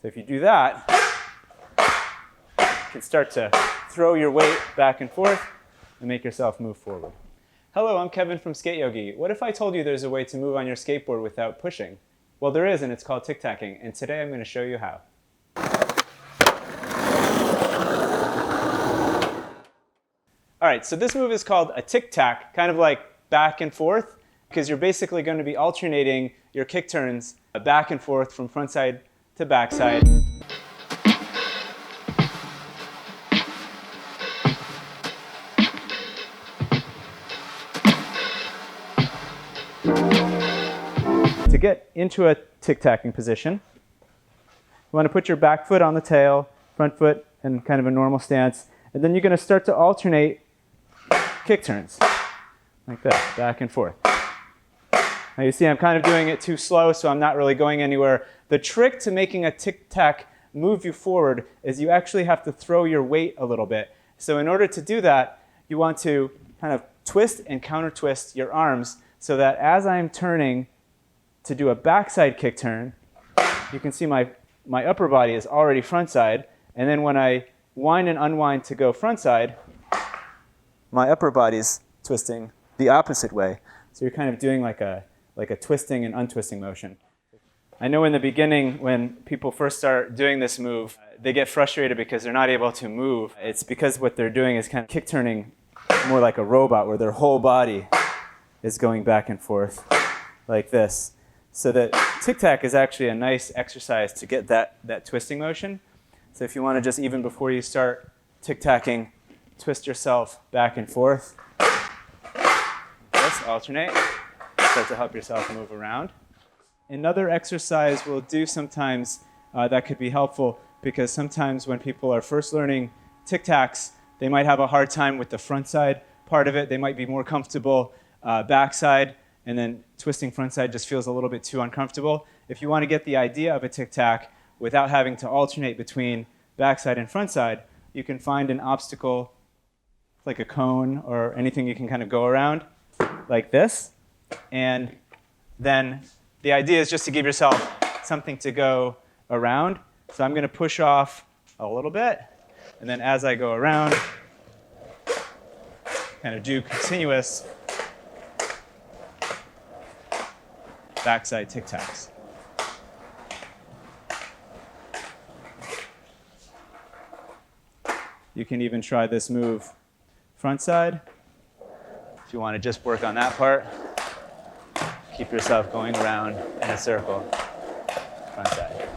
So if you do that, you can start to throw your weight back and forth and make yourself move forward. Hello, I'm Kevin from Skateyogi. What if I told you there's a way to move on your skateboard without pushing? Well, there is, and it's called Tic Tacking, and today I'm going to show you how. All right, so this move is called a Tic Tac, kind of like back and forth, because you're basically going to be alternating your kick turns back and forth from front side to back side. To get into a tic-tacking position, you want to put your back foot on the tail, front foot in kind of a normal stance, and then you're going to start to alternate kick turns, like that, back and forth. Now you see I'm kind of doing it too slow, so I'm not really going anywhere. The trick to making a tic-tac move you forward is you actually have to throw your weight a little bit. So in order to do that, you want to kind of twist and counter-twist your arms so that as I'm turning to do a backside kick turn, you can see my upper body is already front side, and then when I wind and unwind to go front side, my upper body's twisting the opposite way. So you're kind of doing like a twisting and untwisting motion. I know in the beginning when people first start doing this move, they get frustrated because they're not able to move. It's because what they're doing is kind of kick turning more like a robot where their whole body is going back and forth like this. So that tic-tac is actually a nice exercise to get that twisting motion. So if you want to just, even before you start tic-tacking, twist yourself back and forth. Just alternate. Start to help yourself move around. Another exercise we'll do sometimes that could be helpful, because sometimes when people are first learning tic-tacs, they might have a hard time with the front side part of it. They might be more comfortable backside, and then twisting front side just feels a little bit too uncomfortable. If you want to get the idea of a tic-tac without having to alternate between backside and front side, you can find an obstacle like a cone or anything you can kind of go around like this. And then the idea is just to give yourself something to go around. So I'm going to push off a little bit, and then as I go around, kind of do continuous backside tic-tacs. You can even try this move front side. If you want to just work on that part, keep yourself going around in a circle, front side.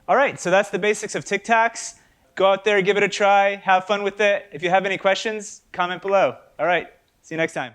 All right, so that's the basics of tic-tacs. Go out there, give it a try, have fun with it. If you have any questions, comment below. All right, see you next time.